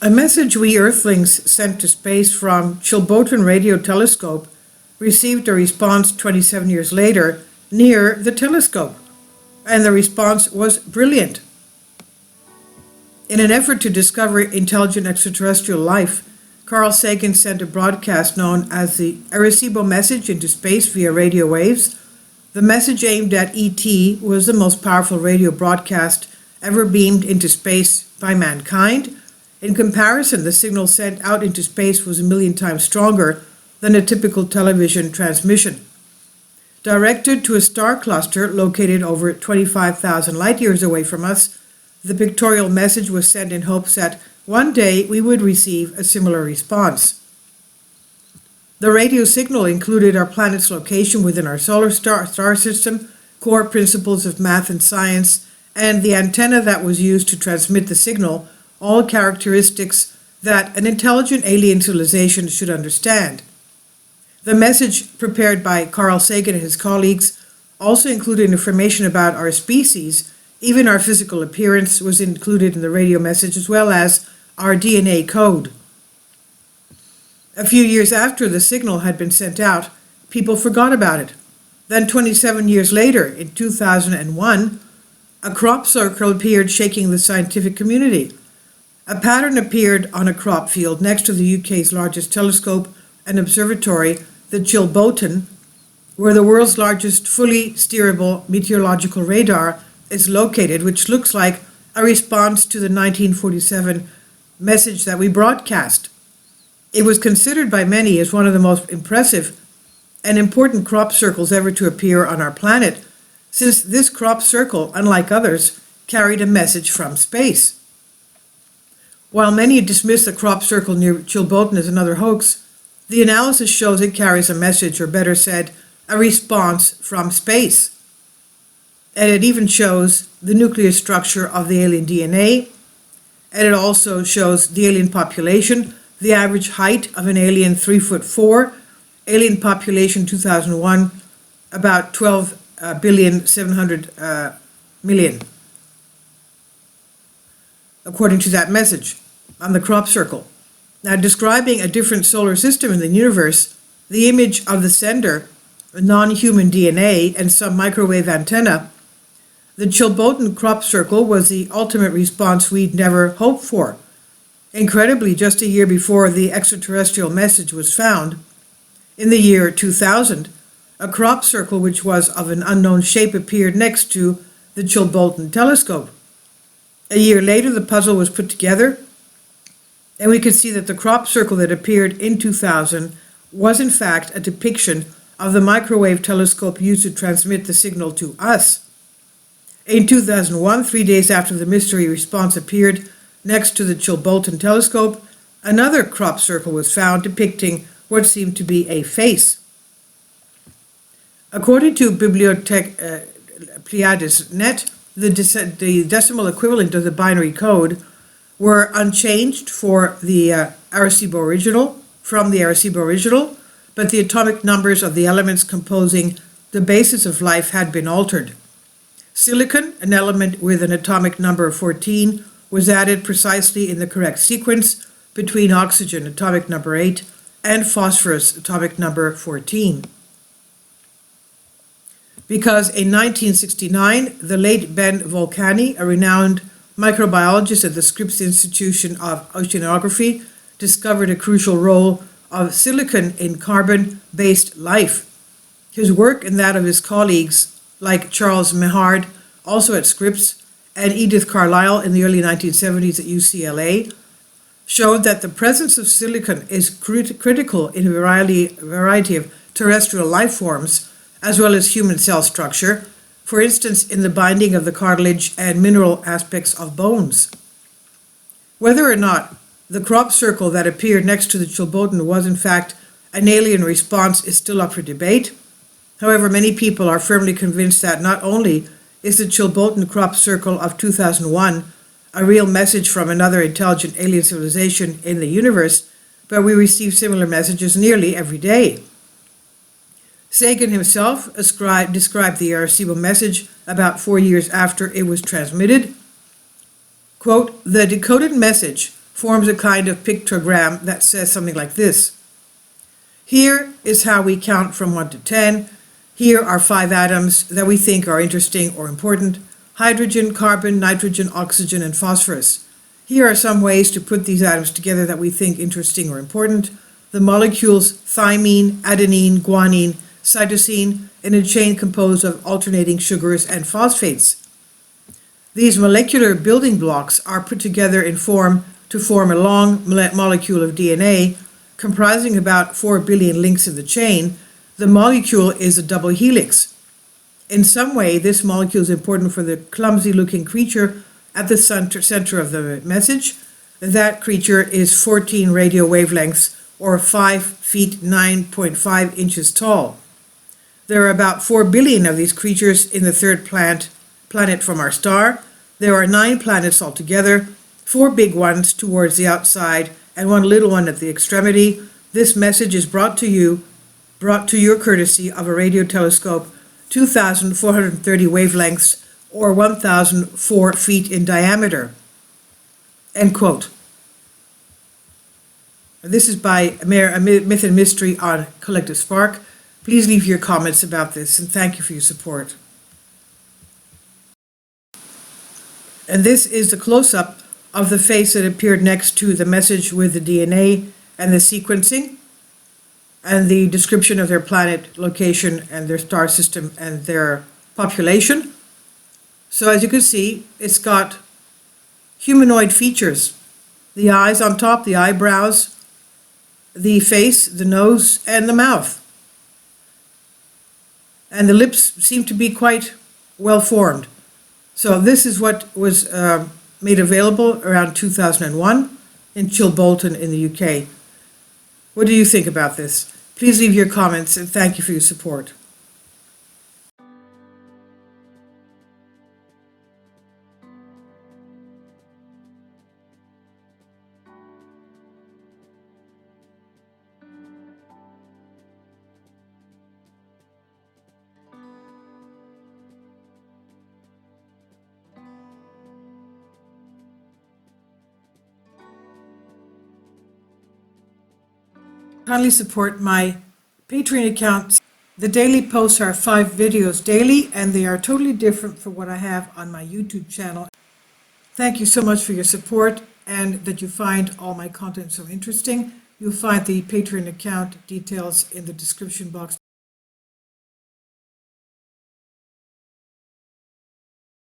A message we Earthlings sent to space from Chilbolton Radio Telescope received a response 27 years later near the telescope, and the response was brilliant. In an effort to discover intelligent extraterrestrial life, Carl Sagan sent a broadcast known as the Arecibo message into space via radio waves. The message aimed at ET was the most powerful radio broadcast ever beamed into space by mankind. In comparison, the signal sent out into space was 1,000,000 times stronger than a typical television transmission. Directed to a star cluster located over 25,000 light years away from us, the pictorial message was sent in hopes that one day we would receive a similar response. The radio signal included our planet's location within our solar star system, core principles of math and science, and the antenna that was used to transmit the signal, all characteristics that an intelligent alien civilization should understand. The message prepared by Carl Sagan and his colleagues also included information about our species. Even our physical appearance was included in the radio message, as well as our DNA code. A few years after the signal had been sent out, people forgot about it. Then 27 years later, in 2001, a crop circle appeared shaking the scientific community. A pattern appeared on a crop field next to the UK's largest telescope and observatory, the Chilbolton, where the world's largest fully steerable meteorological radar is located, which looks like a response to the 1947 message that we broadcast. It was considered by many as one of the most impressive and important crop circles ever to appear on our planet, since this crop circle, unlike others, carried a message from space. While many dismiss the crop circle near Chilbolton as another hoax, the analysis shows it carries a message, or better said, a response from space. And it even shows the nuclear structure of the alien DNA, and it also shows the alien population, the average height of an alien 3'4", alien population 2001, about 12,700,000,000, according to that message on the crop circle. Now, describing a different solar system in the universe, the image of the sender, non-human DNA, and some microwave antenna, the Chilbolton crop circle was the ultimate response we'd never hoped for. Incredibly, just a year before the extraterrestrial message was found, in the year 2000, a crop circle which was of an unknown shape appeared next to the Chilbolton telescope. A year later, the puzzle was put together, and we could see that the crop circle that appeared in 2000 was in fact a depiction of the microwave telescope used to transmit the signal to us. In 2001, 3 days after the mystery response appeared next to the Chilbolton telescope, another crop circle was found depicting what seemed to be a face. According to Bibliothèque Pleiades.net, the decimal equivalent of the binary code were unchanged for the Arecibo original, from the Arecibo original, but the atomic numbers of the elements composing the basis of life had been altered. Silicon, an element with an atomic number of 14, was added precisely in the correct sequence between oxygen, atomic number 8, and phosphorus, atomic number 14. Because in 1969, the late Ben Volcani, a renowned microbiologist at the Scripps Institution of Oceanography, discovered a crucial role of silicon in carbon-based life. His work and that of his colleagues, like Charles Mehard, also at Scripps, and Edith Carlisle in the early 1970s at UCLA, showed that the presence of silicon is critical in a variety of terrestrial life forms, as well as human cell structure, for instance, in the binding of the cartilage and mineral aspects of bones. Whether or not the crop circle that appeared next to the Chilbolton was in fact an alien response is still up for debate. However, many people are firmly convinced that not only is the Chilbolton crop circle of 2001 a real message from another intelligent alien civilization in the universe, but we receive similar messages nearly every day. Sagan himself described the Arecibo message about 4 years after it was transmitted. Quote, "The decoded message forms a kind of pictogram that says something like this. Here is how we count from 1 to 10. Here are 5 atoms that we think are interesting or important: hydrogen, carbon, nitrogen, oxygen, and phosphorus. Here are some ways to put these atoms together that we think interesting or important: the molecules thymine, adenine, guanine, cytosine, in a chain composed of alternating sugars and phosphates. These molecular building blocks are put together in form to form a long molecule of DNA comprising about 4 billion links in the chain. The molecule is a double helix. In some way, this molecule is important for the clumsy-looking creature at the center of the message. That creature is 14 radio wavelengths, or 5 feet 9.5 inches tall. There are about 4 billion of these creatures in the third planet from our star. There are 9 planets altogether, 4 big ones towards the outside and 1 little one at the extremity. This message is brought to your courtesy of a radio telescope 2,430 wavelengths, or 1,004 feet in diameter. End quote. This is by A Myth and Mystery on Collective Spark. Please leave your comments about this, and thank you for your support. And this is the close-up of the face that appeared next to the message with the DNA and the sequencing and the description of their planet location and their star system and their population. So as you can see, it's got humanoid features: the eyes on top, the eyebrows, the face, the nose, and the mouth. And the lips seem to be quite well formed. So this is what was made available around 2001 in Chilbolton in the UK. What do you think about this? Please leave your comments, and thank you for your support. Kindly support my Patreon account. The daily posts are 5 videos daily, and they are totally different from what I have on my YouTube channel. Thank you so much for your support, and that you find all my content so interesting. You'll find the Patreon account details in the description box.